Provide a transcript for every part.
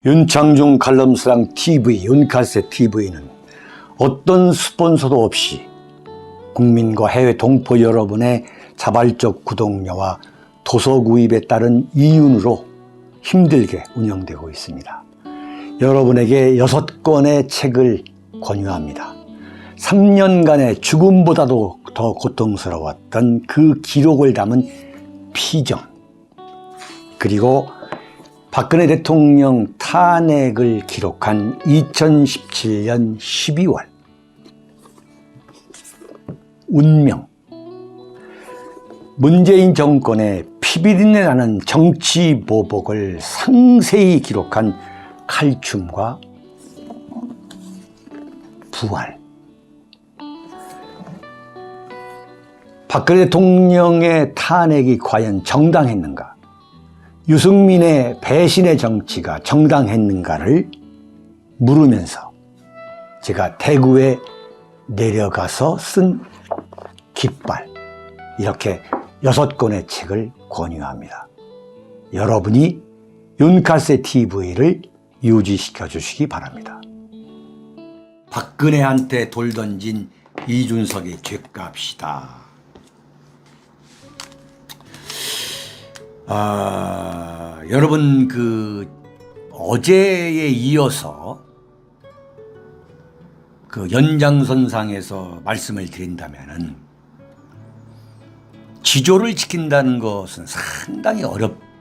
윤창중 칼럼스랑 TV, 윤칼세 TV는 어떤 스폰서도 없이 국민과 해외 동포 여러분의 자발적 구독료와 도서 구입에 따른 이윤으로 힘들게 운영되고 있습니다. 여러분에게 6권의 책을 권유합니다. 3년간의 죽음보다도 더 고통스러웠던 그 기록을 담은 피정, 그리고 박근혜 대통령 탄핵을 기록한 2017년 12월, 운명, 문재인 정권의 피비린내 나는 정치 보복을 상세히 기록한 칼춤과 부활, 박근혜 대통령의 탄핵이 과연 정당했는가, 유승민의 배신의 정치가 정당했는가를 물으면서 제가 대구에 내려가서 쓴 깃발, 이렇게 6권의 책을 권유합니다. 여러분이 윤칼세 TV를 유지시켜 주시기 바랍니다. 박근혜한테 돌 던진 이준석의 죗값이다. 여러분, 어제에 이어서 연장선상에서 말씀을 드린다면은, 지조를 지킨다는 것은 상당히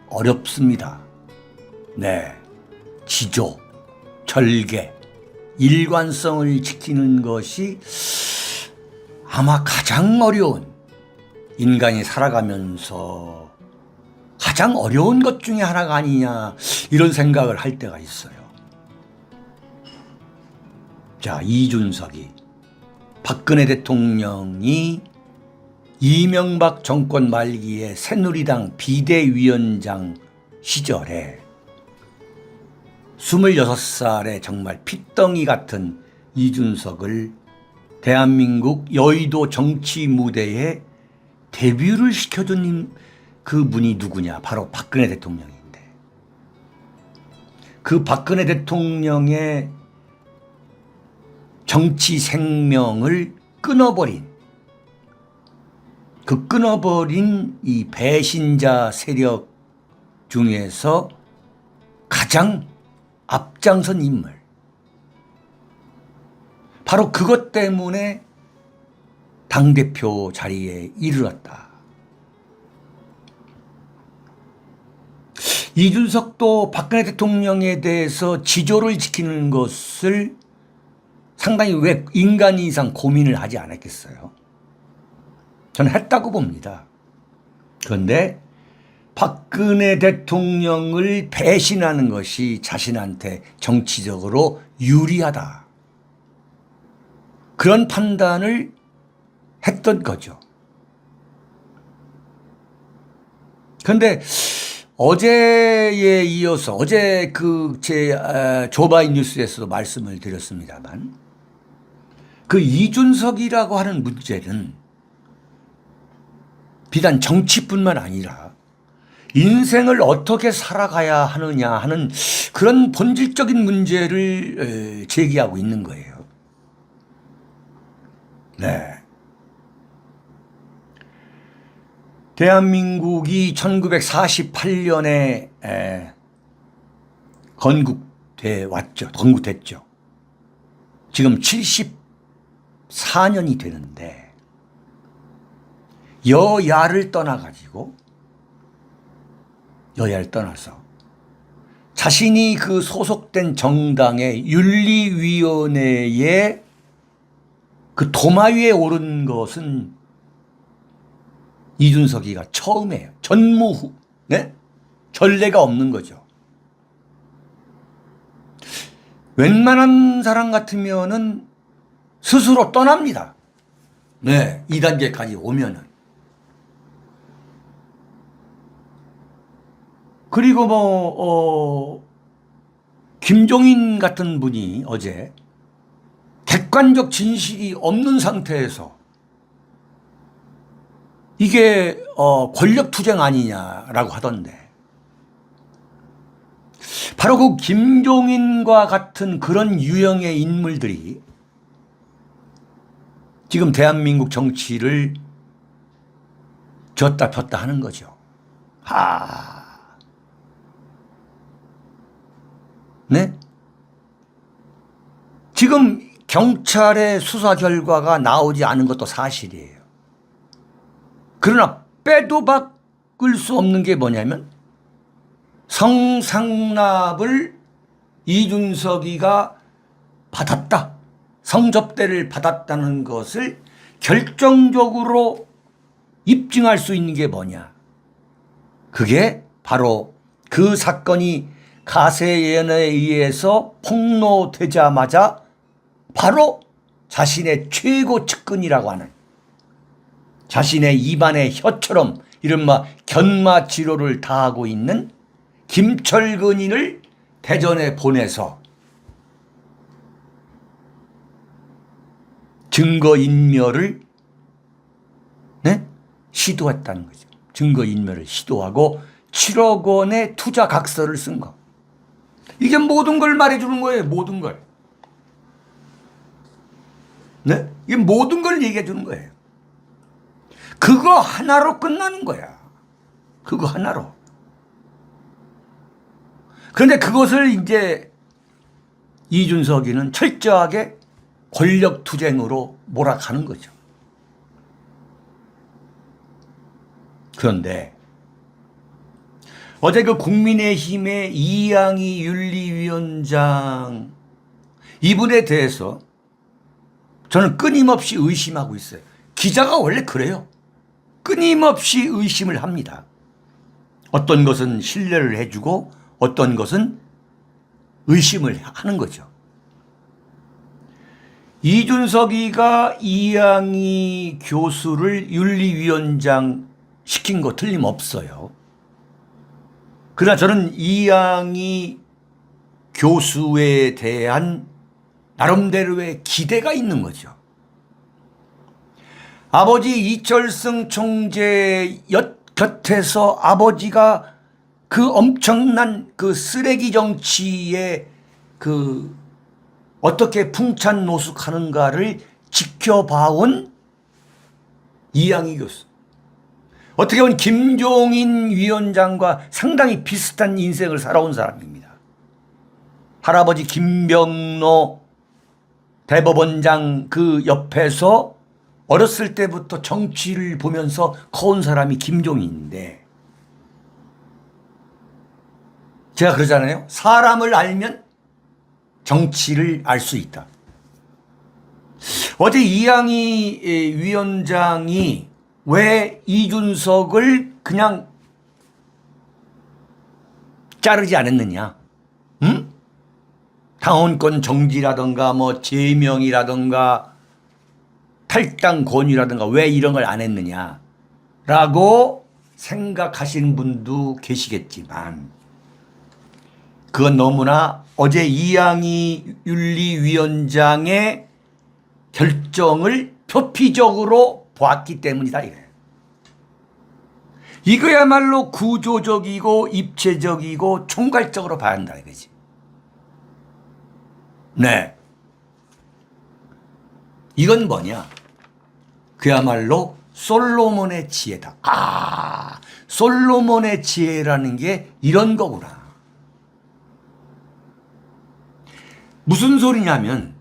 어렵습니다. 네. 지조, 절개, 일관성을 지키는 것이 아마 가장 어려운, 인간이 살아가면서 가장 어려운 것 중에 하나가 아니냐, 이런 생각을 할 때가 있어요. 자, 이준석이 박근혜 대통령이 이명박 정권 말기에 새누리당 비대위원장 시절에 26살의 정말 핏덩이 같은 이준석을 대한민국 여의도 정치 무대에 데뷔를 시켜준 그 분이 누구냐? 바로 박근혜 대통령인데, 그 박근혜 대통령의 정치 생명을 끊어버린 이 배신자 세력 중에서 가장 앞장선 인물, 바로 그것 때문에 당대표 자리에 이르렀다. 이준석도 박근혜 대통령에 대해서 지조를 지키는 것을 상당히 왜 인간 이상 고민을 하지 않았겠어요? 저는 했다고 봅니다. 그런데 박근혜 대통령을 배신하는 것이 자신한테 정치적으로 유리하다, 그런 판단을 했던 거죠. 그런데 어제에 이어서, 어제 제 조바이 뉴스에서도 말씀을 드렸습니다만, 그 이준석이라고 하는 문제는 비단 정치뿐만 아니라 인생을 어떻게 살아가야 하느냐 하는 그런 본질적인 문제를 제기하고 있는 거예요. 네. 대한민국이 1948년에 건국됐죠. 지금 74년이 되는데, 여야를 떠나서 자신이 그 소속된 정당의 윤리위원회에 그 도마 위에 오른 것은 이준석이가 처음이에요. 전무후. 네? 전례가 없는 거죠. 웬만한 사람 같으면은 스스로 떠납니다. 네. 2단계까지 오면은. 그리고 김종인 같은 분이 어제 객관적 진실이 없는 상태에서 이게 권력투쟁 아니냐라고 하던데, 바로 그 김종인과 같은 그런 유형의 인물들이 지금 대한민국 정치를 쥐었다 폈다 하는 거죠. 네? 지금 경찰의 수사 결과가 나오지 않은 것도 사실이에요. 그러나 빼도 박을 수 없는 게 뭐냐면 성상납을 이준석이가 받았다. 성접대를 받았다는 것을 결정적으로 입증할 수 있는 게 뭐냐. 그게 바로 그 사건이 가세 예언에 의해서 폭로되자마자 바로 자신의 최고 측근이라고 하는, 자신의 입안의 혀처럼 이른바 견마 치료를 다하고 있는 김철근인을 대전에 보내서 증거인멸을 시도했다는 거죠. 증거인멸을 시도하고 7억 원의 투자 각서를 쓴 거. 이게 모든 걸 말해주는 거예요. 모든 걸. 네? 이게 모든 걸 얘기해 주는 거예요. 그거 하나로 끝나는 거야. 그거 하나로. 그런데 그것을 이제 이준석이는 철저하게 권력투쟁으로 몰아가는 거죠. 그런데 어제 그 국민의힘의 이양희 윤리위원장 이분에 대해서 저는 끊임없이 의심하고 있어요. 기자가 원래 그래요. 끊임없이 의심을 합니다. 어떤 것은 신뢰를 해주고 어떤 것은 의심을 하는 거죠. 이준석이가 이양희 교수를 윤리위원장 시킨 거 틀림없어요. 그러나 저는 이양희 교수에 대한 나름대로의 기대가 있는 거죠. 아버지 이철승 총재 곁에서 아버지가 그 엄청난 그 쓰레기 정치에 그 어떻게 풍찬노숙하는가를 지켜봐온 이양희 교수. 어떻게 보면 김종인 위원장과 상당히 비슷한 인생을 살아온 사람입니다. 할아버지 김병로 대법원장 그 옆에서 어렸을 때부터 정치를 보면서 커온 사람이 김종인인데, 제가 그러잖아요. 사람을 알면 정치를 알 수 있다. 어제 이양희 위원장이 왜 이준석을 그냥 자르지 않았느냐? 응? 당원권 정지라든가 뭐 제명이라든가 탈당 권유라든가 왜 이런 걸 안 했느냐라고 생각하시는 분도 계시겠지만, 그건 너무나 어제 이양희 윤리위원장의 결정을 표피적으로 보았기 때문이다 이거예요. 이거야말로 구조적이고 입체적이고 총괄적으로 봐야 한다 이거지. 네. 이건 뭐냐? 그야말로 솔로몬의 지혜다. 솔로몬의 지혜라는 게 이런 거구나. 무슨 소리냐면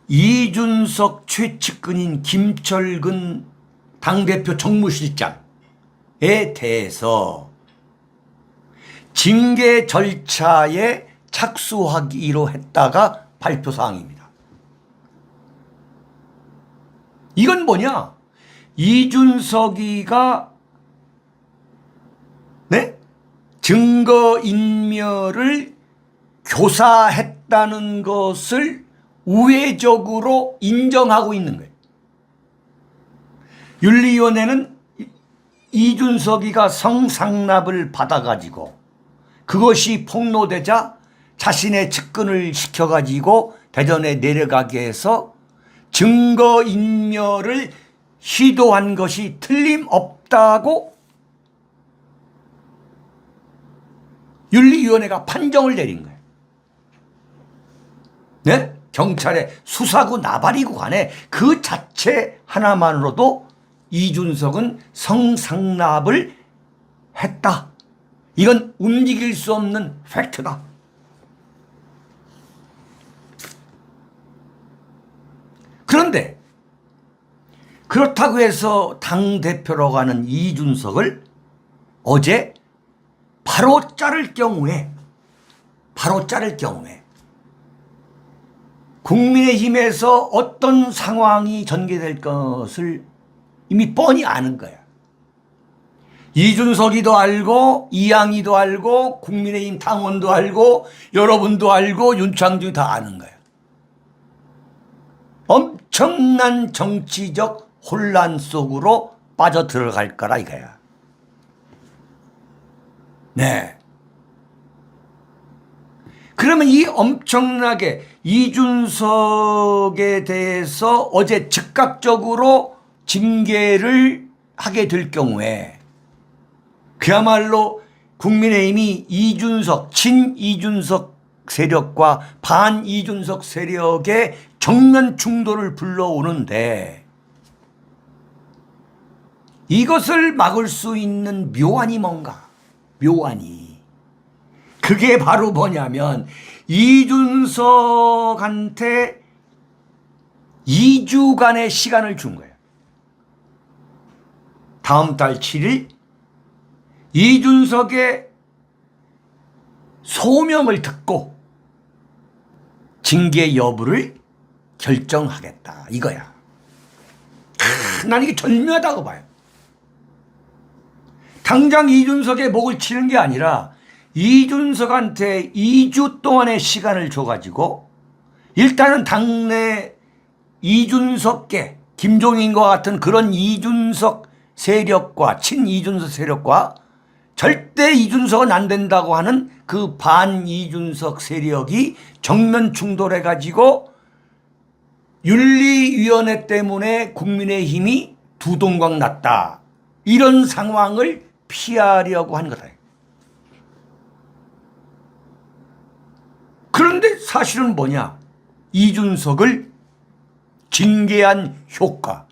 이준석 최측근인 김철근 당대표 정무실장에 대해서 징계 절차에 착수하기로 했다가 발표 사항입니다. 이건 뭐냐? 이준석이가 증거인멸을 교사했다는 것을 우회적으로 인정하고 있는 거예요. 윤리위원회는 이준석이가 성상납을 받아가지고 그것이 폭로되자 자신의 측근을 시켜가지고 대전에 내려가게 해서 증거인멸을 시도한 것이 틀림없다고 윤리위원회가 판정을 내린 거예요. 네? 경찰의 수사구 나발이구 간에 그 자체 하나만으로도 이준석은 성상납을 했다. 이건 움직일 수 없는 팩트다. 그런데 그렇다고 해서 당대표로 가는 이준석을 어제 바로 자를 경우에 국민의힘에서 어떤 상황이 전개될 것을 이미 뻔히 아는 거야. 이준석이도 알고 이양이도 알고 국민의힘 당원도 알고 여러분도 알고 윤창중이 다 아는 거야. 엄청난 정치적 혼란 속으로 빠져들어갈 거라 이거야. 네. 그러면 이 엄청나게 이준석에 대해서 어제 즉각적으로 징계를 하게 될 경우에 그야말로 국민의힘이 이준석, 친-이준석 세력과 반-이준석 세력의 정면 충돌을 불러오는데 이것을 막을 수 있는 묘안이 뭔가? 묘안이. 그게 바로 뭐냐면 이준석한테 2주간의 시간을 준 거예요. 다음 달 7일 이준석의 소명을 듣고 징계 여부를 결정하겠다 이거야. 난 이게 절묘하다고 봐요. 당장 이준석의 목을 치는 게 아니라 이준석한테 2주 동안의 시간을 줘가지고 일단은 당내 이준석계 김종인과 같은 그런 이준석 세력과 친-이준석 세력과 절대 이준석은 안 된다고 하는 그 반-이준석 세력이 정면 충돌해가지고 윤리위원회 때문에 국민의힘이 두 동강 났다. 이런 상황을 피하려고 하는 거다. 그런데 사실은 뭐냐? 이준석을 징계한 효과.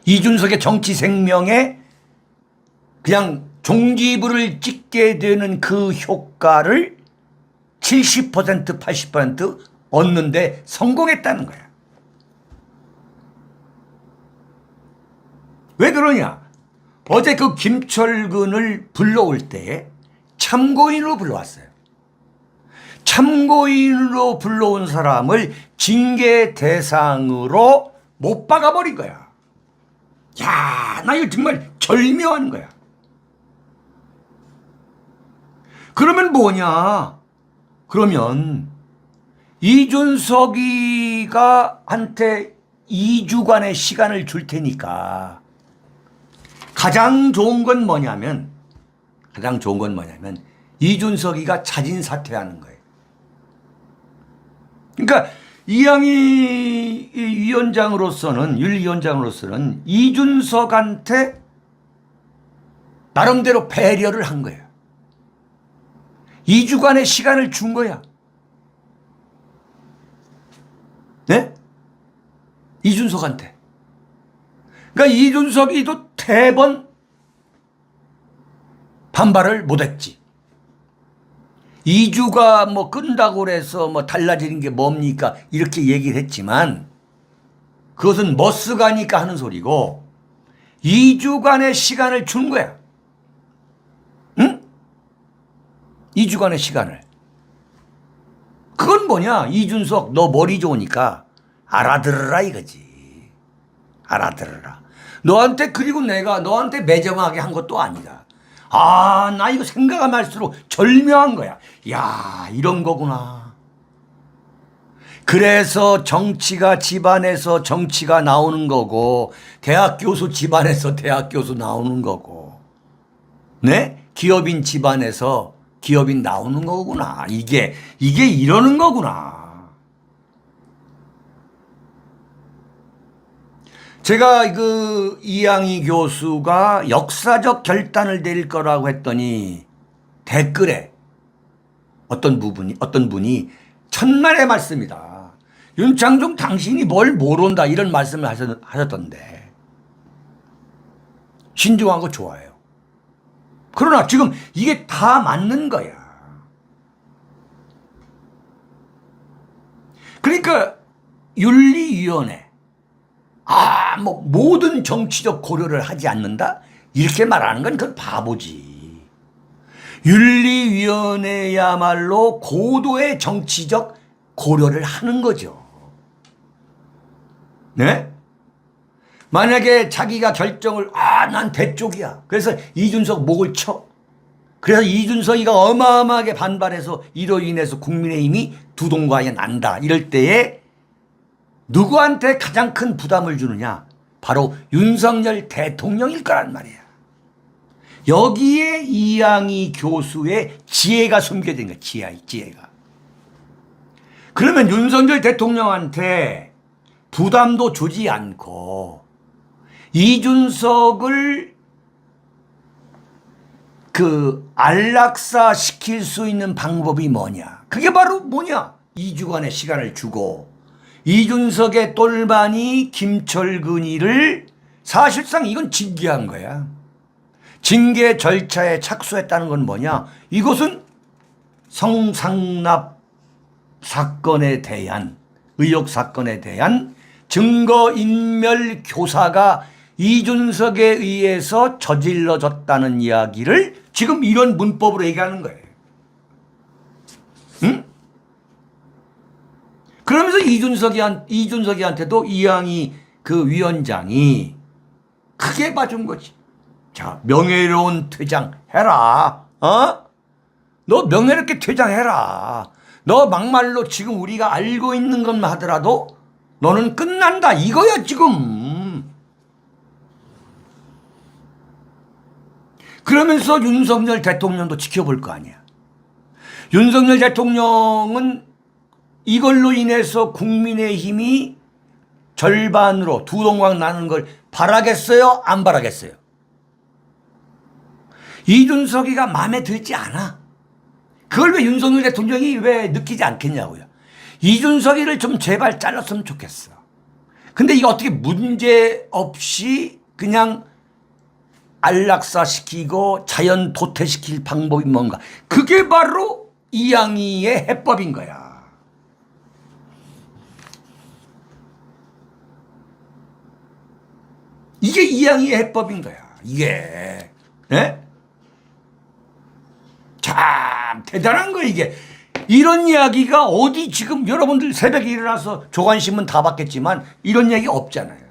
이준석의 정치 생명에 그냥 종지부를 찍게 되는 그 효과를 70% 80% 얻는데 성공했다는 거야. 왜 그러냐? 어제 그 김철근을 불러올 때 참고인으로 불러왔어요. 참고인으로 불러온 사람을 징계 대상으로 못 박아버린 거야. 야, 나 이거 정말 절묘한 거야. 그러면 뭐냐? 그러면 이준석이가 한테 2주간의 시간을 줄 테니까 가장 좋은 건 뭐냐면 이준석이가 자진 사퇴하는 거예요. 그러니까 이양희 위원장으로서는 윤리위원장으로서는 이준석한테 나름대로 배려를 한 거예요. 2주간의 시간을 준 거야. 네? 이준석한테. 그러니까 이준석이도 대번 반발을 못했지. 2주가 뭐 끈다고 그래서 뭐 달라지는 게 뭡니까? 이렇게 얘기를 했지만 그것은 머스가니까 하는 소리고 2주간의 시간을 준 거야. 응? 2주간의 시간을. 그건 뭐냐? 이준석 너 머리 좋으니까 알아들으라 이거지. 알아들으라. 너한테 그리고 내가 너한테 매정하게 한 것도 아니다. 아, 나 이거 생각하면 할수록 절묘한 거야. 야, 이런 거구나. 그래서 정치가 집안에서 정치가 나오는 거고 대학 교수 집안에서 대학 교수 나오는 거고 네? 기업인 집안에서 기업인 나오는 거구나. 이게 이러는 거구나. 제가 그 이양희 교수가 역사적 결단을 내릴 거라고 했더니 댓글에 어떤 분이 천만의 말씀이다. 윤창중 당신이 뭘 모른다 이런 말씀을 하셨던데 신중한 거 좋아해요. 그러나 지금 이게 다 맞는 거야. 그러니까 윤리위원회 뭐 모든 정치적 고려를 하지 않는다 이렇게 말하는 건 그건 바보지. 윤리위원회야말로 고도의 정치적 고려를 하는 거죠. 네? 만약에 자기가 결정을 난 대쪽이야. 그래서 이준석 목을 쳐. 그래서 이준석이가 어마어마하게 반발해서 이로 인해서 국민의힘이 두동강에 난다. 이럴 때에 누구한테 가장 큰 부담을 주느냐? 바로 윤석열 대통령일 거란 말이야. 여기에 이양희 교수의 지혜가 숨겨진 거야. 지혜가. 그러면 윤석열 대통령한테 부담도 주지 않고 이준석을 안락사 시킬 수 있는 방법이 뭐냐? 그게 바로 뭐냐? 2주간의 시간을 주고 이준석의 똘마니 김철근이를 사실상 이건 징계한 거야. 징계 절차에 착수했다는 건 뭐냐? 이것은 성상납 사건에 대한 의혹 사건에 대한 증거인멸 교사가 이준석에 의해서 저질러졌다는 이야기를 지금 이런 문법으로 얘기하는 거예요. 응? 그러면서 이준석이한테도 이양희 그 위원장이 크게 봐준 거지. 자, 명예로운 퇴장해라. 너 명예롭게 퇴장해라. 너 막말로 지금 우리가 알고 있는 것만 하더라도 너는 끝난다. 이거야 지금. 그러면서 윤석열 대통령도 지켜볼 거 아니야. 윤석열 대통령은 이걸로 인해서 국민의힘이 절반으로 두동강 나는 걸 바라겠어요? 안 바라겠어요? 이준석이가 마음에 들지 않아. 그걸 왜 윤석열 대통령이 왜 느끼지 않겠냐고요. 이준석이를 좀 제발 잘랐으면 좋겠어. 근데 이거 어떻게 문제 없이 그냥 안락사시키고 자연 도태시킬 방법이 뭔가. 그게 바로 이양희의 해법인 거야. 이게 이양희의 해법인 거야. 이게. 네? 참 대단한 거 이게. 이런 이야기가 어디 지금 여러분들 새벽에 일어나서 조간신문 다 봤겠지만 이런 이야기 없잖아요.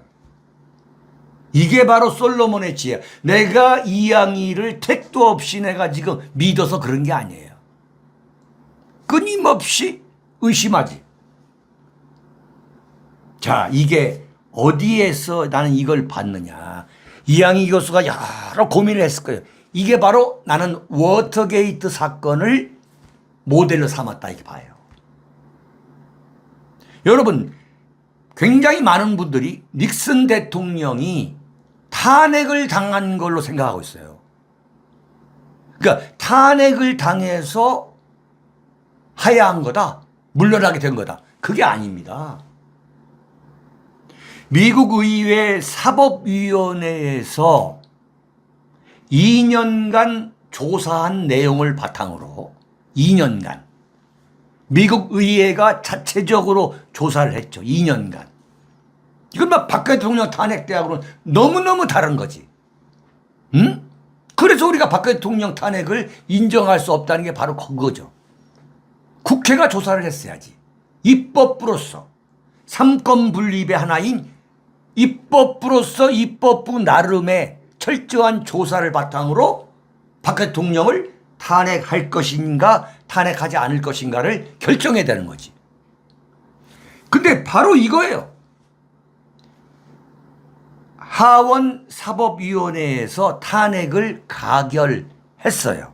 이게 바로 솔로몬의 지혜. 내가 이양희를 택도 없이 내가 지금 믿어서 그런 게 아니에요. 끊임없이 의심하지. 자, 이게 어디에서 나는 이걸 봤느냐. 이양희 교수가 여러 고민을 했을 거예요. 이게 바로 나는 워터게이트 사건을 모델로 삼았다 이렇게 봐요. 여러분 굉장히 많은 분들이 닉슨 대통령이 탄핵을 당한 걸로 생각하고 있어요. 그러니까 탄핵을 당해서 하야한 거다. 물러나게 된 거다. 그게 아닙니다. 미국 의회 사법위원회에서 2년간 조사한 내용을 바탕으로 2년간 미국 의회가 자체적으로 조사를 했죠. 2년간. 이건 막 박근혜 대통령 탄핵 때하고는 너무너무 다른 거지. 응? 그래서 우리가 박근혜 대통령 탄핵을 인정할 수 없다는 게 바로 그거죠. 국회가 조사를 했어야지. 입법부로서 3권 분립의 하나인 입법부로서 입법부 나름의 철저한 조사를 바탕으로 박근혜 대통령을 탄핵할 것인가 탄핵하지 않을 것인가를 결정해야 되는 거지. 근데 바로 이거예요. 하원 사법위원회에서 탄핵을 가결했어요.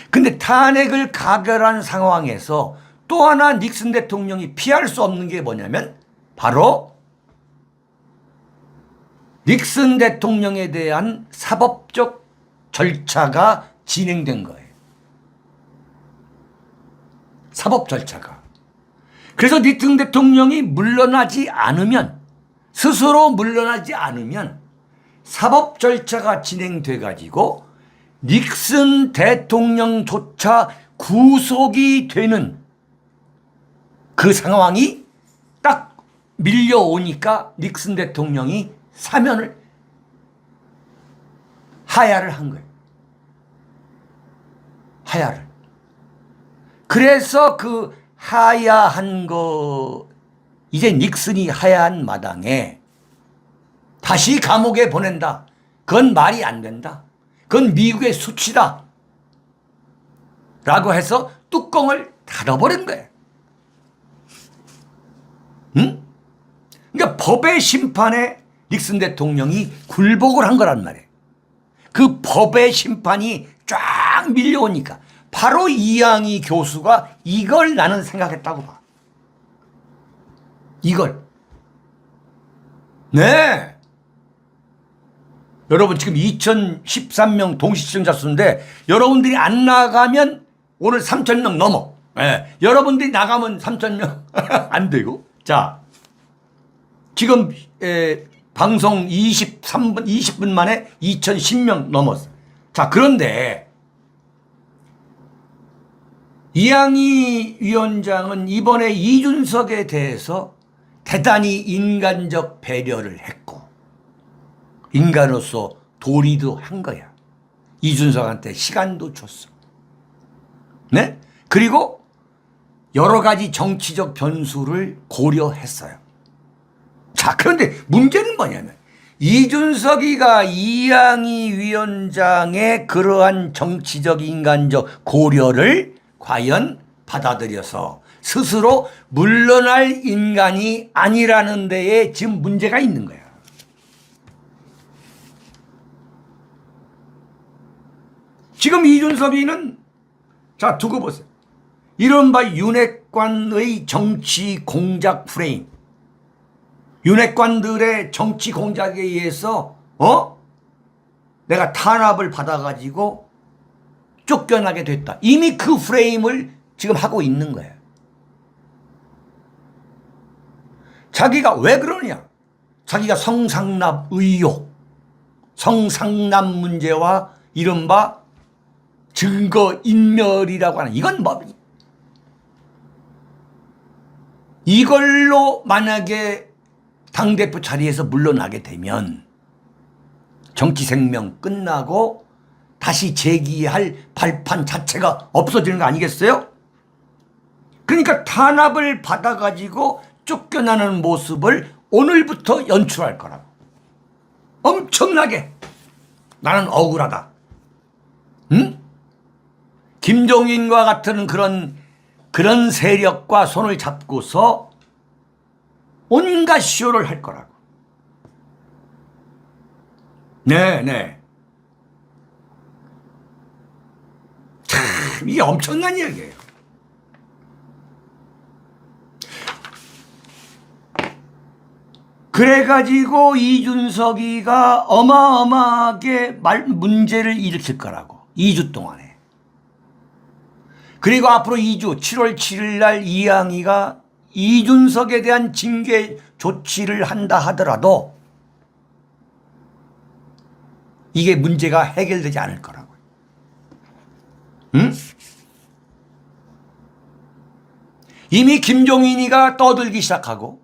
근데 탄핵을 가결한 상황에서 또 하나 닉슨 대통령이 피할 수 없는 게 뭐냐면 바로 닉슨 대통령에 대한 사법적 절차가 진행된 거예요. 사법 절차가. 그래서 닉슨 대통령이 물러나지 않으면, 스스로 물러나지 않으면 사법 절차가 진행돼 가지고 닉슨 대통령조차 구속이 되는 그 상황이 딱 밀려오니까 닉슨 대통령이 사면을 하야를 한 거예요. 하야를. 그래서 그 하야한 거, 이제 닉슨이 하야한 마당에 다시 감옥에 보낸다. 그건 말이 안 된다. 그건 미국의 수치다. 라고 해서 뚜껑을 닫아버린 거예요. 응? 그러니까 법의 심판에 닉슨 대통령이 굴복을 한 거란 말이에요. 그 법의 심판이 쫙 밀려오니까 바로 이양희 교수가 이걸 나는 생각했다고 봐. 이걸. 네. 여러분 지금 2013명 동시시청자 수인데 여러분들이 안 나가면 오늘 3,000명 넘어. 네. 여러분들이 나가면 3,000명 안 되고. 자, 지금 방송 20분 만에 2,010명 넘었어. 자, 그런데 이양희 위원장은 이번에 이준석에 대해서 대단히 인간적 배려를 했고 인간으로서 도리도 한 거야. 이준석한테 시간도 줬어. 네? 그리고 여러 가지 정치적 변수를 고려했어요. 자, 그런데 문제는 뭐냐면 이준석이가 이양희 위원장의 그러한 정치적 인간적 고려를 과연 받아들여서 스스로 물러날 인간이 아니라는 데에 지금 문제가 있는 거야. 지금 이준석이는 자 두고 보세요. 이른바 윤핵관의 정치 공작 프레임, 윤핵관들의 정치 공작에 의해서 내가 탄압을 받아가지고 쫓겨나게 됐다. 이미 그 프레임을 지금 하고 있는 거예요. 자기가 왜 그러냐? 자기가 성상납 의혹, 성상납 문제와 이른바 증거인멸이라고 하는 이건 뭐 이걸로 만약에 당대표 자리에서 물러나게 되면 정치 생명 끝나고 다시 재기할 발판 자체가 없어지는 거 아니겠어요? 그러니까 탄압을 받아가지고 쫓겨나는 모습을 오늘부터 연출할 거라고. 엄청나게 나는 억울하다. 응? 김종인과 같은 그런 세력과 손을 잡고서 온갖 쇼를 할 거라고. 네. 참, 이게 엄청난 이야기예요. 그래가지고 이준석이가 어마어마하게 문제를 일으킬 거라고. 2주 동안에. 그리고 앞으로 2주 7월 7일 날 이양희가 이준석에 대한 징계 조치를 한다 하더라도 이게 문제가 해결되지 않을 거라고. 응? 이미 김종인이가 떠들기 시작하고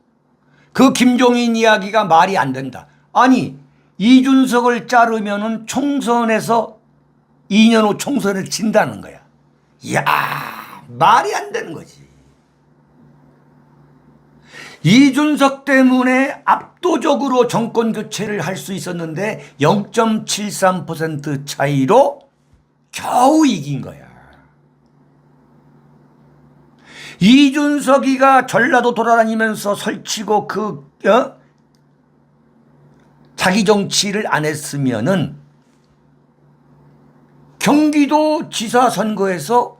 그 김종인 이야기가 말이 안 된다. 아니 이준석을 자르면은 총선에서 2년 후 총선을 진다는 거야. 이야, 말이 안 되는 거지. 이준석 때문에 압도적으로 정권 교체를 할 수 있었는데 0.73% 차이로 겨우 이긴 거야. 이준석이가 전라도 돌아다니면서 설치고 자기 정치를 안 했으면은 경기도 지사 선거에서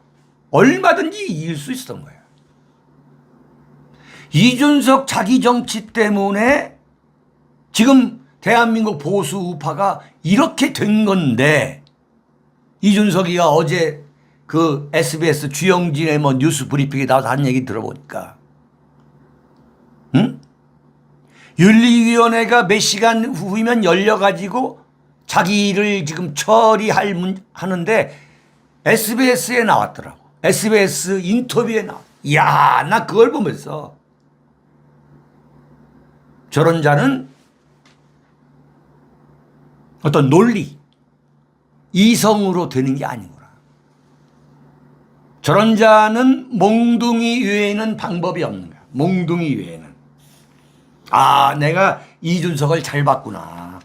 얼마든지 이길 수 있었던 거야. 이준석 자기 정치 때문에 지금 대한민국 보수 우파가 이렇게 된 건데 이준석이가 어제 그 SBS 주영진의 뭐 뉴스 브리핑에 나와서 한 얘기 들어보니까, 응? 윤리위원회가 몇 시간 후이면 열려가지고 자기를 지금 하는데 SBS에 나왔더라고. SBS 인터뷰에 나왔. 이야, 나 그걸 보면서 저런 자는 어떤 논리, 이성으로 되는 게 아니구나. 저런 자는 몽둥이 외에는 방법이 없는 거야. 몽둥이 외에는. 아, 내가 이준석을 잘 봤구나.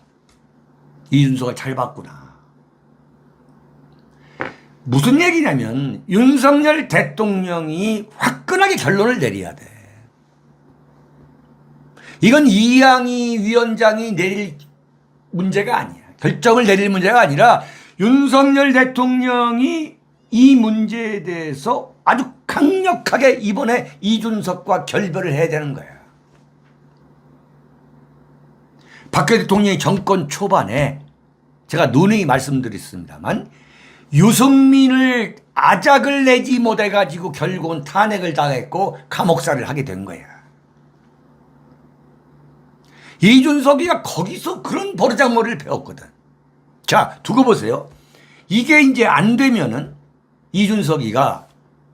이준석을 잘 봤구나. 무슨 얘기냐면 윤석열 대통령이 화끈하게 결론을 내려야 돼. 이건 이양희 위원장이 내릴 문제가 아니야. 결정을 내릴 문제가 아니라 윤석열 대통령이 이 문제에 대해서 아주 강력하게 이번에 이준석과 결별을 해야 되는 거야. 박근혜 대통령이 정권 초반에 제가 누누이 말씀드렸습니다만 유승민을 아작을 내지 못해가지고 결국은 탄핵을 당했고 감옥살이를 하게 된 거야. 이준석이가 거기서 그런 버르장머리를 배웠거든. 자, 두고 보세요. 이게 이제 안 되면은 이준석이가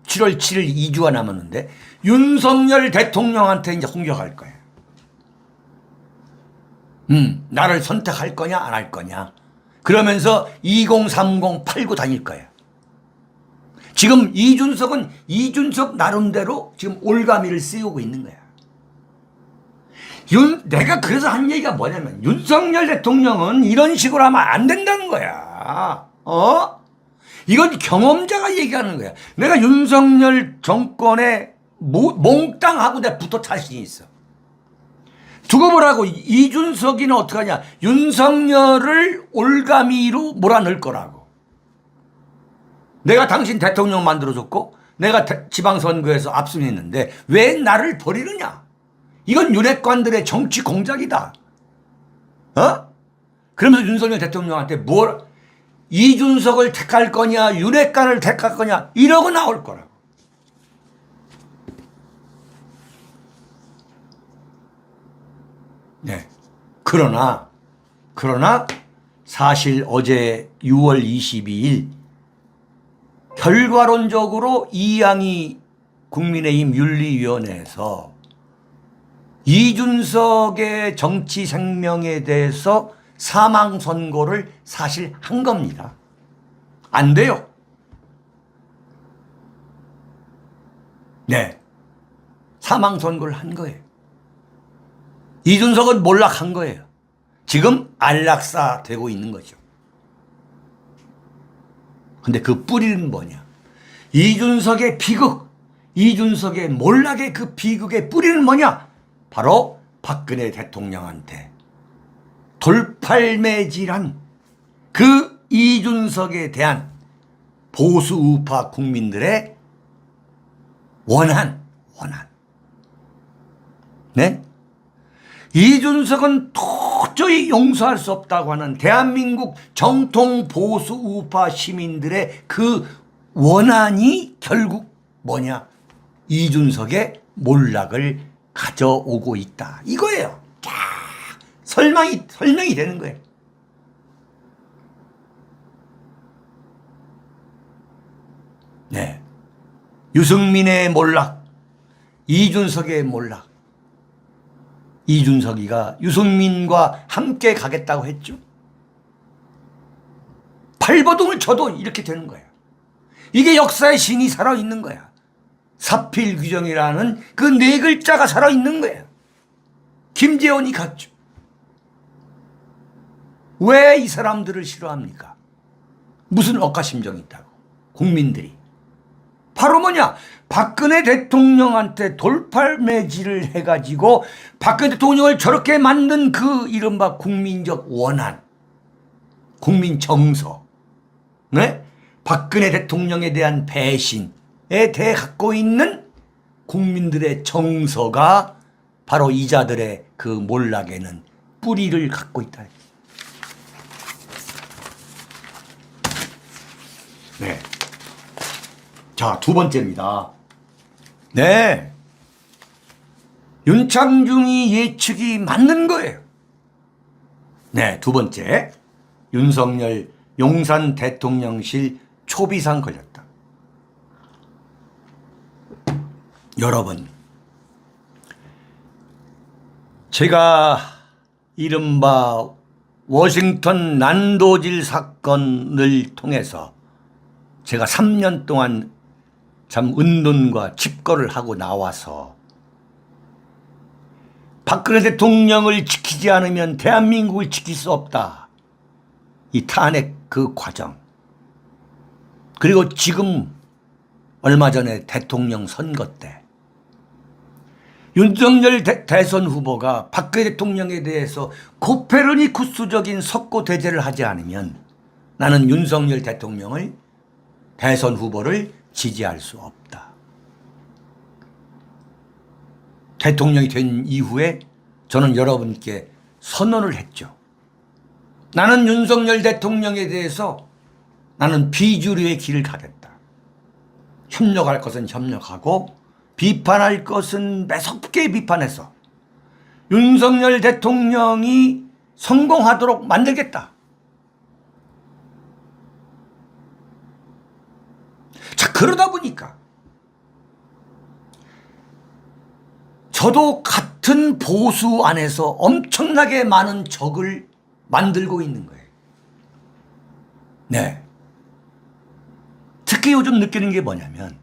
7월 7일 2주가 남았는데 윤석열 대통령한테 이제 공격할 거야. 나를 선택할 거냐 안 할 거냐. 그러면서 2030 팔고 다닐 거야. 지금 이준석은 이준석 나름대로 지금 올가미를 씌우고 있는 거야. 내가 그래서 한 얘기가 뭐냐면 윤석열 대통령은 이런 식으로 하면 안 된다는 거야. 이건 경험자가 얘기하는 거야. 내가 윤석열 정권에 몽땅하고 내가 붙어 자신이 있어. 두고 보라고. 이준석이는 어떡하냐. 윤석열을 올가미로 몰아넣을 거라고. 내가 당신 대통령 만들어줬고 내가 지방선거에서 압승했는데 왜 나를 버리느냐. 이건 윤핵관들의 정치 공작이다. 그러면서 윤석열 대통령한테 이준석을 택할 거냐 윤핵관을 택할 거냐 이러고 나올 거라고. 네. 그러나 사실 어제 6월 22일 결과론적으로 이양희 국민의힘 윤리위원회에서 이준석의 정치 생명에 대해서 사망 선고를 사실 한 겁니다. 안 돼요. 네. 사망 선고를 한 거예요. 이준석은 몰락한 거예요. 지금 안락사 되고 있는 거죠. 근데 그 뿌리는 뭐냐? 이준석의 비극, 이준석의 몰락의 그 비극의 뿌리는 뭐냐? 바로 박근혜 대통령한테 돌팔매질한 그 이준석에 대한 보수 우파 국민들의 원한. 네? 이준석은 도저히 용서할 수 없다고 하는 대한민국 정통 보수 우파 시민들의 그 원한이 결국 뭐냐? 이준석의 몰락을 가져오고 있다. 이거예요. 쫙 설명이 되는 거예요. 네. 유승민의 몰락, 이준석의 몰락. 이준석이가 유승민과 함께 가겠다고 했죠. 발버둥을 쳐도 이렇게 되는 거야. 이게 역사의 신이 살아있는 거야. 사필 규정이라는 그 네 글자가 살아있는 거예요. 김재원이 갔죠. 왜 이 사람들을 싫어합니까? 무슨 억가심정이 있다고. 국민들이. 바로 뭐냐? 박근혜 대통령한테 돌팔매질을 해가지고 박근혜 대통령을 저렇게 만든 그 이른바 국민적 원한, 국민 정서, 네? 박근혜 대통령에 대한 배신에 대해 갖고 있는 국민들의 정서가 바로 이자들의 그 몰락에는 뿌리를 갖고 있다. 네. 자, 두 번째입니다. 네. 윤창중이 예측이 맞는 거예요. 네, 두 번째. 윤석열 용산 대통령실 초비상 걸렸다. 여러분, 제가 이른바 워싱턴 난도질 사건을 통해서 제가 3년 동안 참 은둔과 집거를 하고 나와서 박근혜 대통령을 지키지 않으면 대한민국을 지킬 수 없다. 이 탄핵 그 과정. 그리고 지금 얼마 전에 대통령 선거 때 윤석열 대선 후보가 박근혜 대통령에 대해서 코페르니쿠스적인 석고대죄를 하지 않으면 나는 윤석열 대통령을 대선 후보를 지지할 수 없다. 대통령이 된 이후에 저는 여러분께 선언을 했죠. 나는 윤석열 대통령에 대해서 나는 비주류의 길을 가겠다. 협력할 것은 협력하고 비판할 것은 매섭게 비판해서 윤석열 대통령이 성공하도록 만들겠다. 자, 그러다 보니까 저도 같은 보수 안에서 엄청나게 많은 적을 만들고 있는 거예요. 네. 특히 요즘 느끼는 게 뭐냐면,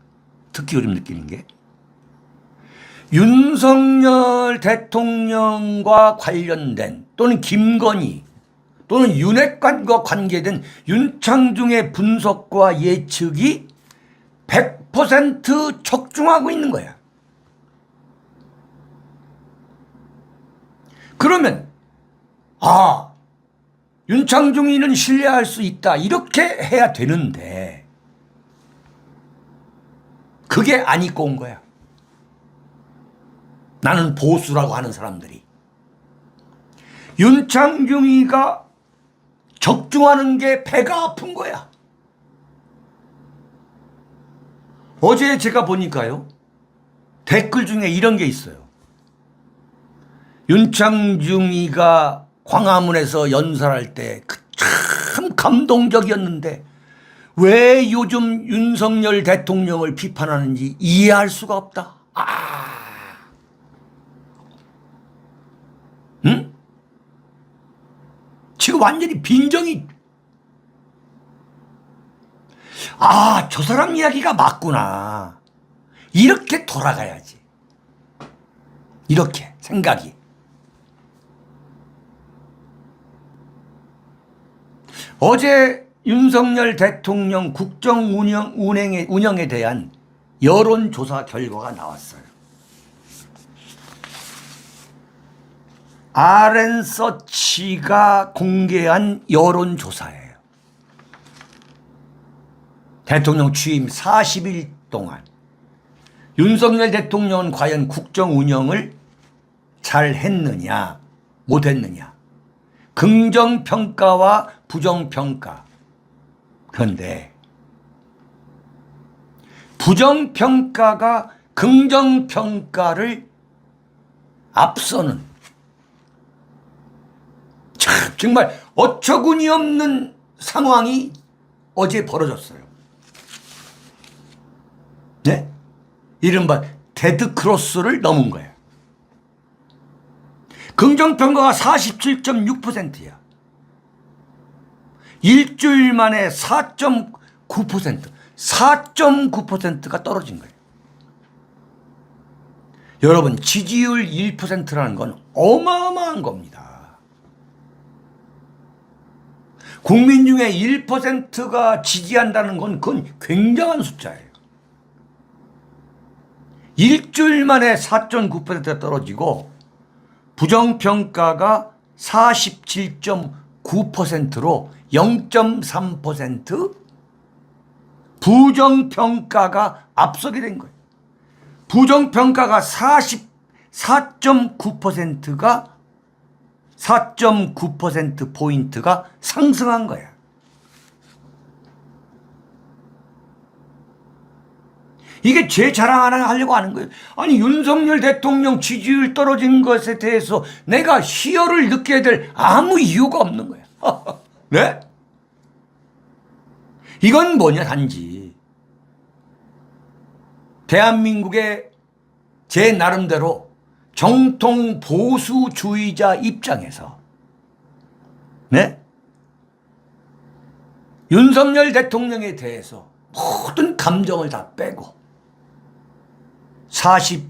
윤석열 대통령과 관련된 또는 김건희 또는 윤핵관과 관계된 윤창중의 분석과 예측이 100% 적중하고 있는 거야. 그러면 윤창중이는 신뢰할 수 있다 이렇게 해야 되는데 그게 안 입고 온 거야. 나는 보수라고 하는 사람들이. 윤창중이가 적중하는 게 배가 아픈 거야. 어제 제가 보니까요. 댓글 중에 이런 게 있어요. 윤창중이가 광화문에서 연설할 때 참 감동적이었는데 왜 요즘 윤석열 대통령을 비판하는지 이해할 수가 없다. 응? 지금 완전히 빈정이 저 사람 이야기가 맞구나. 이렇게 돌아가야지. 이렇게 생각이. 어제 윤석열 대통령 국정 운영에 대한 여론조사 결과가 나왔어요. RN서치가 공개한 여론조사예요. 대통령 취임 40일 동안 윤석열 대통령은 과연 국정 운영을 잘 했느냐 못했느냐, 긍정평가와 부정평가. 그런데 부정평가가 긍정평가를 앞서는 정말 어처구니 없는 상황이 어제 벌어졌어요. 네? 이른바 데드크로스를 넘은 거예요. 긍정평가가 47.6%야. 일주일 만에 4.9%가 떨어진 거예요. 여러분, 지지율 1%라는 건 어마어마한 겁니다. 국민 중에 1%가 지지한다는 건 그건 굉장한 숫자예요. 일주일 만에 4.9%가 떨어지고 부정평가가 47.9%로 0.3% 부정평가가 앞서게 된 거예요. 부정평가가 44.9%가 4.9%포인트가 상승한 거야. 이게 제 자랑 하나 하려고 하는 거예요. 아니, 윤석열 대통령 지지율 떨어진 것에 대해서 내가 희열을 느껴야 될 아무 이유가 없는 거야. 네? 이건 뭐냐, 단지 대한민국의 제 나름대로 정통 보수주의자 입장에서, 네? 윤석열 대통령에 대해서 모든 감정을 다 빼고 40여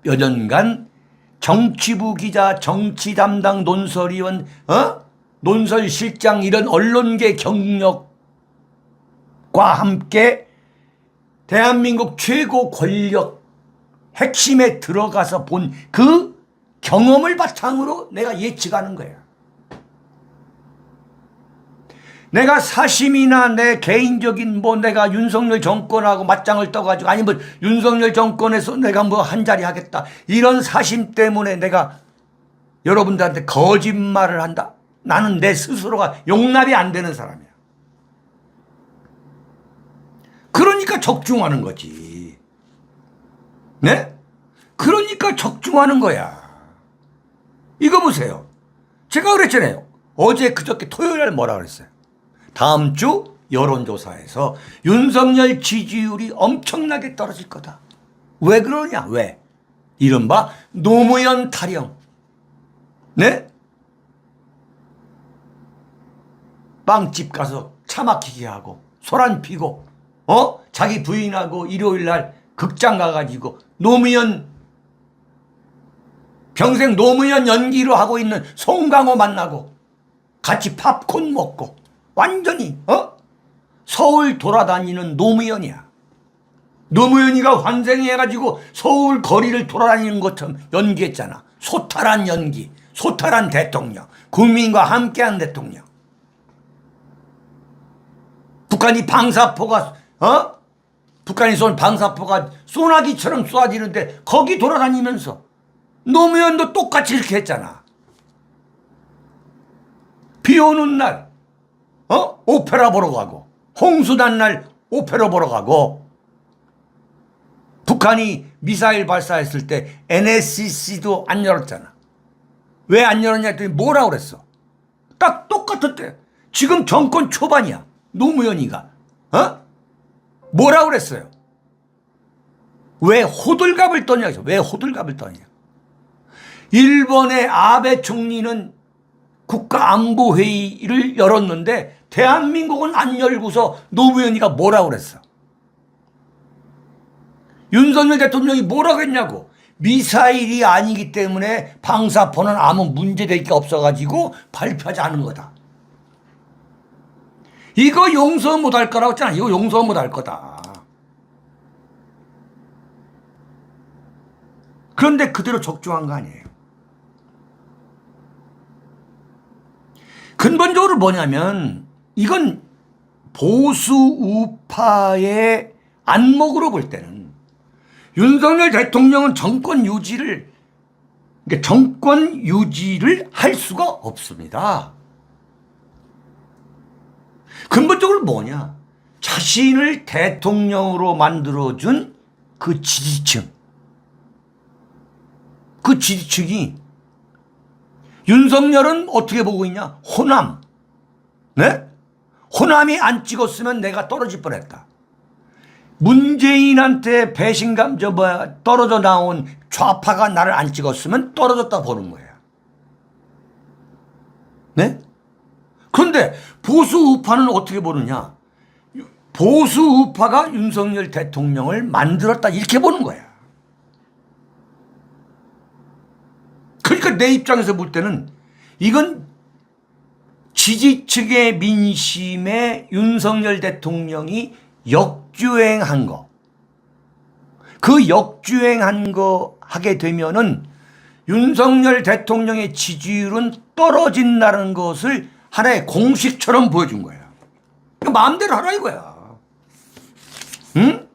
년간 정치부 기자, 정치 담당 논설위원, 논설실장, 이런 언론계 경력과 함께 대한민국 최고 권력 핵심에 들어가서 본 그 경험을 바탕으로 내가 예측하는 거야. 내가 사심이나 내 개인적인 내가 윤석열 정권하고 맞짱을 떠가지고, 아니 윤석열 정권에서 내가 한 자리 하겠다, 이런 사심 때문에 내가 여러분들한테 거짓말을 한다. 나는 내 스스로가 용납이 안 되는 사람이야. 그러니까 적중하는 거지. 네? 그러니까 적중하는 거야. 이거 보세요. 제가 그랬잖아요. 어제 그저께 토요일 날 뭐라 그랬어요? 다음 주 여론조사에서 윤석열 지지율이 엄청나게 떨어질 거다. 왜 그러냐? 왜? 이른바 노무현 타령. 네? 빵집 가서 차 막히게 하고 소란 피고 자기 부인하고 일요일 날 극장 가가지고 평생 노무현 연기로 하고 있는 송강호 만나고 같이 팝콘 먹고 완전히 서울 돌아다니는 노무현이야. 노무현이가 환생해가지고 서울 거리를 돌아다니는 것처럼 연기했잖아. 소탈한 연기, 소탈한 대통령, 국민과 함께한 대통령. 북한이 쏜 방사포가 소나기처럼 쏘아지는데 거기 돌아다니면서 노무현도 똑같이 이렇게 했잖아. 비 오는 날 오페라 보러 가고, 홍수 난 날 오페라 보러 가고, 북한이 미사일 발사했을 때 NSC도 안 열었잖아. 왜 안 열었냐 했더니 뭐라고 그랬어? 딱 똑같았대. 지금 정권 초반이야. 노무현이가 뭐라고 그랬어요? 왜 호들갑을 떠냐? 왜 호들갑을 떠냐? 일본의 아베 총리는 국가안보회의를 열었는데 대한민국은 안 열고서 노무현이가 뭐라고 그랬어? 윤석열 대통령이 뭐라고 했냐고. 미사일이 아니기 때문에 방사포는 아무 문제될 게 없어가지고 발표하지 않은 거다. 이거 용서 못할 거라고 했잖아. 이거 용서 못할 거다. 그런데 그대로 적중한 거 아니에요. 근본적으로 뭐냐면 이건 보수 우파의 안목으로 볼 때는 윤석열 대통령은 정권 유지를 할 수가 없습니다. 근본적으로 뭐냐? 자신을 대통령으로 만들어준 그 지지층. 그 지지층이 윤석열은 어떻게 보고 있냐? 호남. 네? 호남이 안 찍었으면 내가 떨어질 뻔했다. 문재인한테 배신감 떨어져 나온 좌파가 나를 안 찍었으면 떨어졌다 보는 거야. 네? 그런데 보수 우파는 어떻게 보느냐? 보수 우파가 윤석열 대통령을 만들었다 이렇게 보는 거야. 그러니까 내 입장에서 볼 때는 이건 지지층의 민심에 윤석열 대통령이 역주행한 거. 그 역주행한 거 하게 되면은 윤석열 대통령의 지지율은 떨어진다는 것을 하나의 공식처럼 보여준 거야. 마음대로 하라 이거야. 응?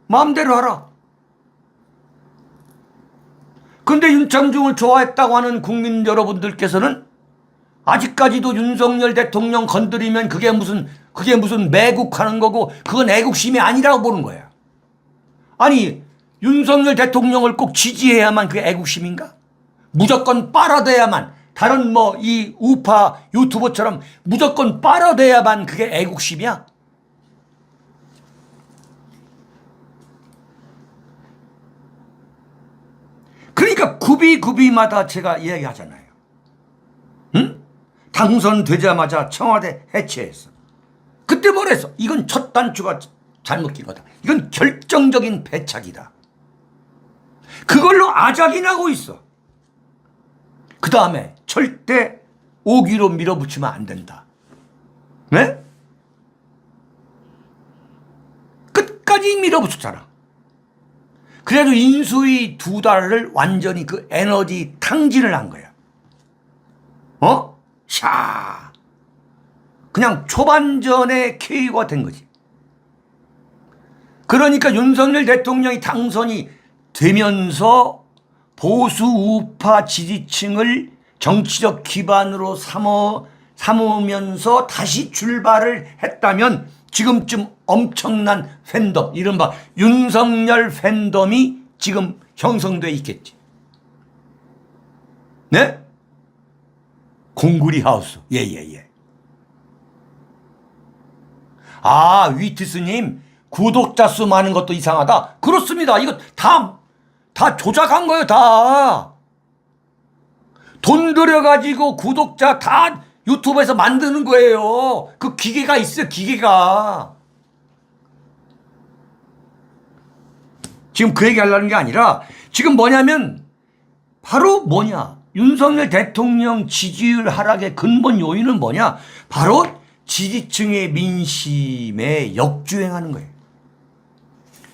마음대로 하라. 근데 윤창중을 좋아했다고 하는 국민 여러분들께서는 아직까지도 윤석열 대통령 건드리면 그게 무슨 매국하는 거고 그건 애국심이 아니라고 보는 거야. 아니 윤석열 대통령을 꼭 지지해야만 그게 애국심인가? 무조건 빨아대야만, 다른 뭐 이 우파 유튜버처럼 무조건 빨아대야만 그게 애국심이야? 그러니까 구비마다 제가 이야기하잖아요. 응? 당선되자마자 청와대 해체했어. 그때 뭐랬어? 이건 첫 단추가 잘못 낀 거다. 이건 결정적인 배착이다. 그걸로 아작이 나고 있어. 그 다음에 절대 오기로 밀어붙이면 안 된다. 네? 끝까지 밀어붙였잖아. 그래도 인수위 2달을 완전히 그 에너지 탕진을 한 거야. 샤. 그냥 초반전에 KO가 된 거지. 그러니까 윤석열 대통령이 당선이 되면서 보수 우파 지지층을 정치적 기반으로 삼으면서 다시 출발을 했다면 지금쯤 엄청난 팬덤, 이른바 윤석열 팬덤이 지금 형성돼 있겠지. 네? 공구리 하우스. 예. 아, 위트스님, 구독자 수 많은 것도 이상하다. 그렇습니다. 이거 다 조작한 거예요, 다. 돈 들여가지고 구독자 다 유튜브에서 만드는 거예요. 그 기계가 있어요, 기계가. 지금 그 얘기 하려는 게 아니라 지금 뭐냐면 바로 뭐냐. 윤석열 대통령 지지율 하락의 근본 요인은 뭐냐. 바로 지지층의 민심에 역주행하는 거예요.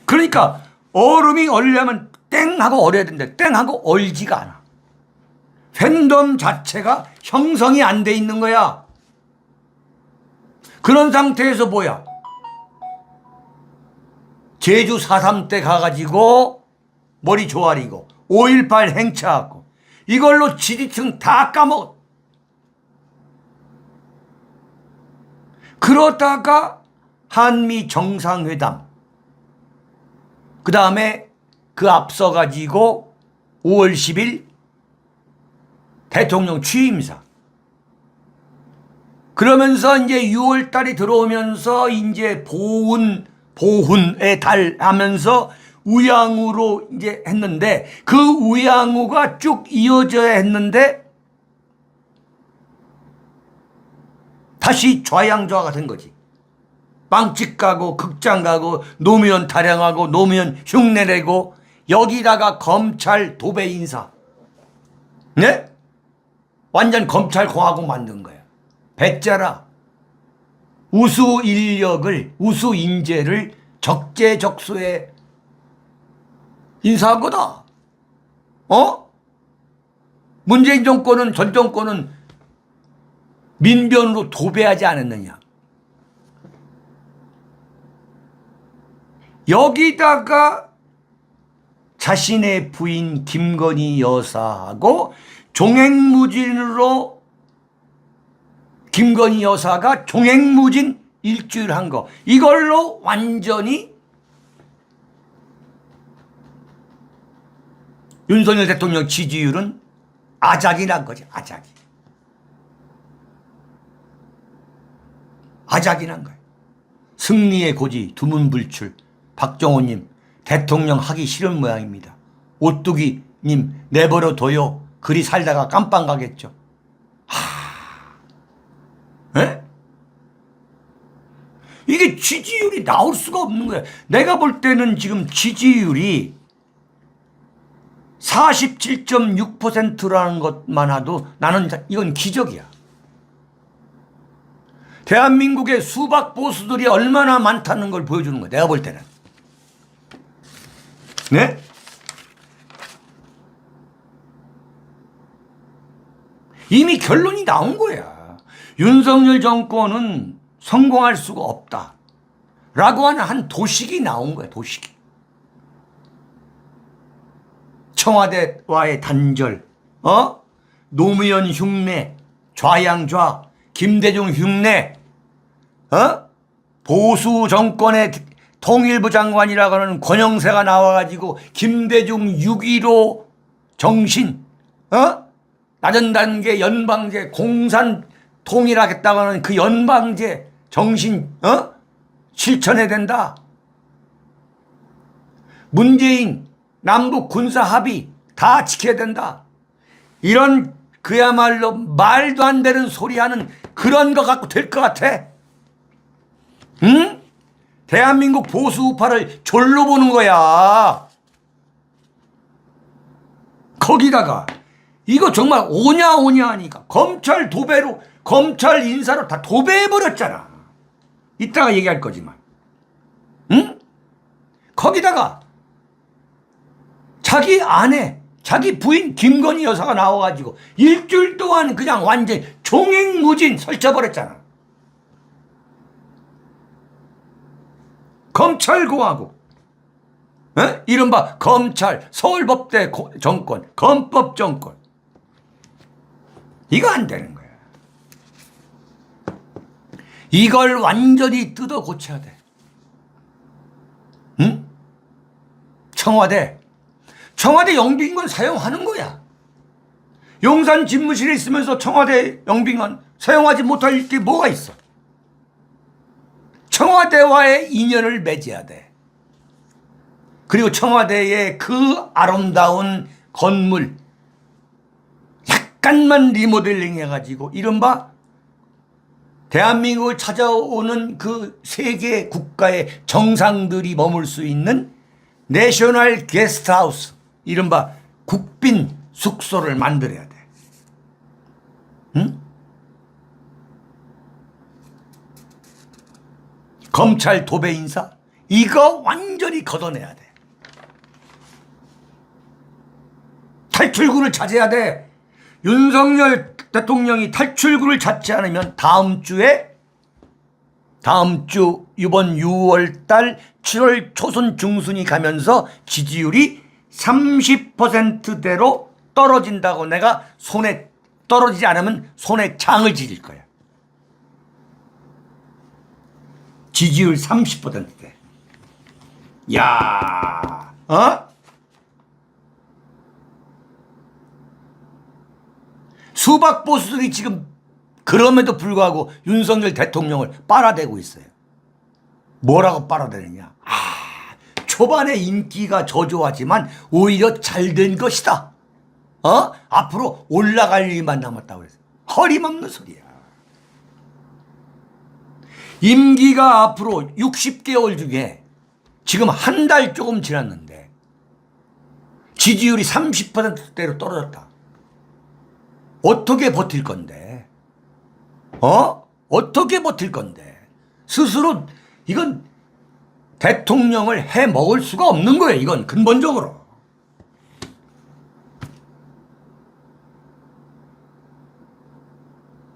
그러니까 얼음이 얼려면 땡 하고 얼어야 되는데 땡 하고 얼지가 않아. 팬덤 자체가 형성이 안 돼 있는 거야. 그런 상태에서 뭐야? 제주 4.3 때 가가지고 머리 조아리고 5.18 행차하고 이걸로 지지층 다 까먹어. 그러다가 한미 정상회담, 그 다음에 그 앞서 가지고 5월 10일 대통령 취임사, 그러면서 이제 6월 달이 들어오면서 이제 보훈의 달 하면서 우양우로 이제 했는데 그 우양우가 쭉 이어져야 했는데 다시 좌양좌가 된 거지. 빵집 가고 극장 가고 노무현 타령하고 노무현 흉내내고 여기다가 검찰 도배 인사. 네? 완전 검찰 공화국 만든 거야. 배짜라. 우수 인력을, 우수 인재를 적재적소에 인사한 거다. 문재인 정권은, 전 정권은 민변으로 도배하지 않았느냐. 여기다가 자신의 부인 김건희 여사하고 종횡무진으로 김건희 여사가 종횡무진 일주일 한 거, 이걸로 완전히 윤석열 대통령 지지율은 아작이 난 거지. 아작이 난 거야. 승리의 고지 두문불출. 박정호님, 대통령 하기 싫은 모양입니다. 오뚜기님, 내버려둬요. 그리 살다가 깜빵 가겠죠. 에? 이게 지지율이 나올 수가 없는 거야. 내가 볼 때는 지금 지지율이 47.6%라는 것만 해도 나는 이건 기적이야. 대한민국의 수박 보수들이 얼마나 많다는 걸 보여주는 거야. 내가 볼 때는. 네? 이미 결론이 나온 거야. 윤석열 정권은 성공할 수가 없다. 라고 하는 한 도식이 나온 거야. 도식이. 청와대와의 단절, 노무현 흉내, 좌양좌, 김대중 흉내, 보수 정권의 통일부 장관이라고 하는 권영세가 나와가지고 김대중 6.15 정신, 낮은 단계 연방제 공산 통일하겠다고 하는 그 연방제 정신, 실천해야 된다. 문재인 남북 군사 합의 다 지켜야 된다. 이런 그야말로 말도 안 되는 소리 하는 그런 거 갖고 될 것 같아? 응? 대한민국 보수 우파를 졸로 보는 거야. 거기다가 이거 정말 오냐 하니까 검찰 도배로, 검찰 인사로 다 도배해버렸잖아. 이따가 얘기할 거지만. 응? 거기다가 자기 아내, 자기 부인 김건희 여사가 나와가지고 일주일 동안 그냥 완전 종횡무진 설쳐버렸잖아. 검찰공화국, 이른바 검찰, 서울법대 정권, 검법 정권. 이거 안 되는 거야. 이걸 완전히 뜯어 고쳐야 돼. 응? 청와대 영빈관 사용하는 거야. 용산 집무실에 있으면서 청와대 영빈관 사용하지 못할 게 뭐가 있어? 청와대와의 인연을 맺어야 돼. 그리고 청와대의 그 아름다운 건물 약간만 리모델링 해가지고 이른바 대한민국을 찾아오는 그 세계 국가의 정상들이 머물 수 있는 내셔널 게스트하우스, 이른바 국빈 숙소를 만들어야 돼. 응? 검찰 도배 인사 이거 완전히 걷어내야 돼. 탈출구를 찾아야 돼. 윤석열 대통령이 탈출구를 찾지 않으면 다음 주 이번 6월 달 7월 초순 중순이 가면서 지지율이 30%대로 떨어진다고 내가 떨어지지 않으면 손에 장을 지질 거야. 지지율 30%대. 야, 수박 보수들이 지금 그럼에도 불구하고 윤석열 대통령을 빨아대고 있어요. 뭐라고 빨아대느냐? 초반에 인기가 저조하지만 오히려 잘된 것이다. 앞으로 올라갈 일만 남았다고 그랬어요. 허림없는 소리야. 임기가 앞으로 60개월 중에 지금 한 달 조금 지났는데 지지율이 30%대로 떨어졌다. 어떻게 버틸 건데? 어떻게 버틸 건데? 스스로 이건 대통령을 해 먹을 수가 없는 거예요. 이건 근본적으로.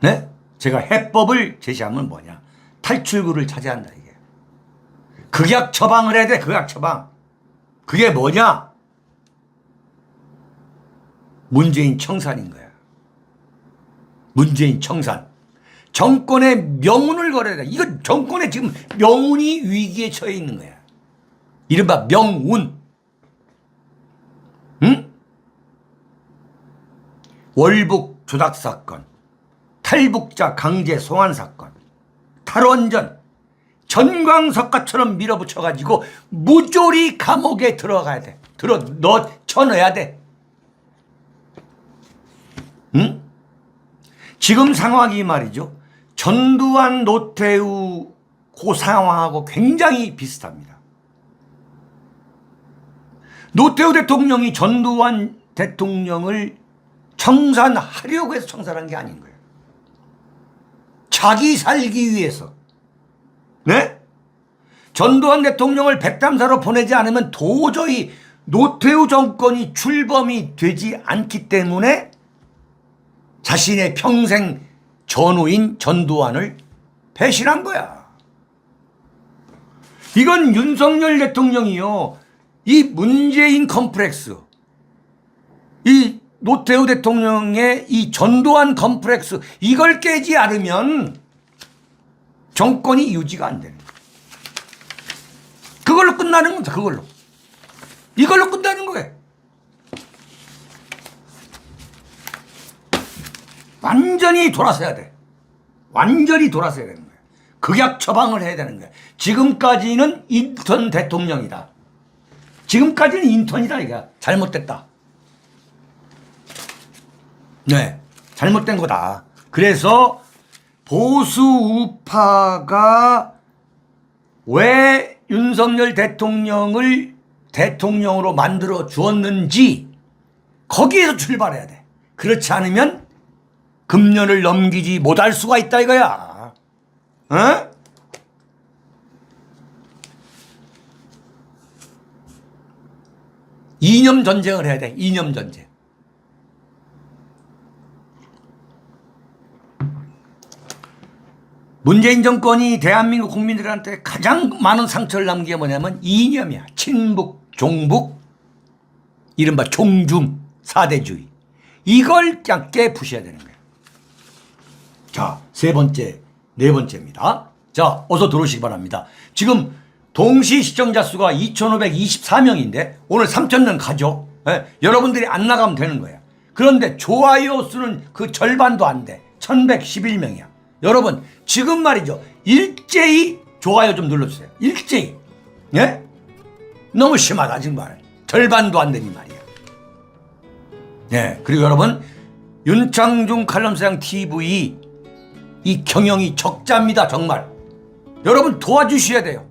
네? 제가 해법을 제시하면 뭐냐? 탈출구를 찾아야 한다 이게. 극약 처방을 해야 돼. 극약 처방. 그게 뭐냐? 문재인 청산인 거야. 문재인 청산. 정권의 명운을 걸어야 돼. 이건 정권의 지금 명운이 위기에 처해 있는 거야. 이른바 명운. 응? 월북 조작 사건, 탈북자 강제 송환 사건, 탈원전, 전광석가처럼 밀어붙여가지고 무조리 감옥에 들어가야 돼. 쳐넣어야 돼. 응? 지금 상황이 말이죠. 전두환, 노태우 그 상황하고 굉장히 비슷합니다. 노태우 대통령이 전두환 대통령을 청산하려고 해서 청산한 게 아닌 거예요. 자기 살기 위해서. 네? 전두환 대통령을 백담사로 보내지 않으면 도저히 노태우 정권이 출범이 되지 않기 때문에 자신의 평생 전우인 전두환을 배신한 거야. 이건 윤석열 대통령이요. 이 문재인 컴플렉스, 이 노태우 대통령의 이 전두환 컴플렉스 이걸 깨지 않으면 정권이 유지가 안 되는 거야. 그걸로 끝나는 겁니다. 그걸로. 이걸로 끝나는 거예요. 완전히 돌아서야 돼. 완전히 돌아서야 되는 거예요. 극약 처방을 해야 되는 거예요. 지금까지는 인턴 대통령이다. 지금까지는 인턴이다. 이게 잘못됐다. 네, 잘못된 거다. 그래서 보수 우파가 왜 윤석열 대통령을 대통령으로 만들어 주었는지 거기에서 출발해야 돼. 그렇지 않으면 금년을 넘기지 못할 수가 있다 이거야. 어? 이념 전쟁을 해야 돼. 이념 전쟁. 문재인 정권이 대한민국 국민들한테 가장 많은 상처를 남긴 게 뭐냐면 이념이야. 친북, 종북, 이른바 종중, 사대주의. 이걸 그냥 깨부셔야 되는 거예요. 자, 세 번째, 네 번째입니다. 자, 어서 들어오시기 바랍니다. 지금 동시 시청자 수가 2,524명인데 오늘 3,000명 가죠. 예? 여러분들이 안 나가면 되는 거예요. 그런데 좋아요 수는 그 절반도 안 돼. 1,111명이야. 여러분 지금 말이죠. 일제히 좋아요 좀 눌러주세요. 일제히. 예? 너무 심하다 정말. 절반도 안 되니 말이야. 예. 그리고 여러분 윤창중 칼럼사장 TV 이 경영이 적자입니다. 정말. 여러분 도와주셔야 돼요.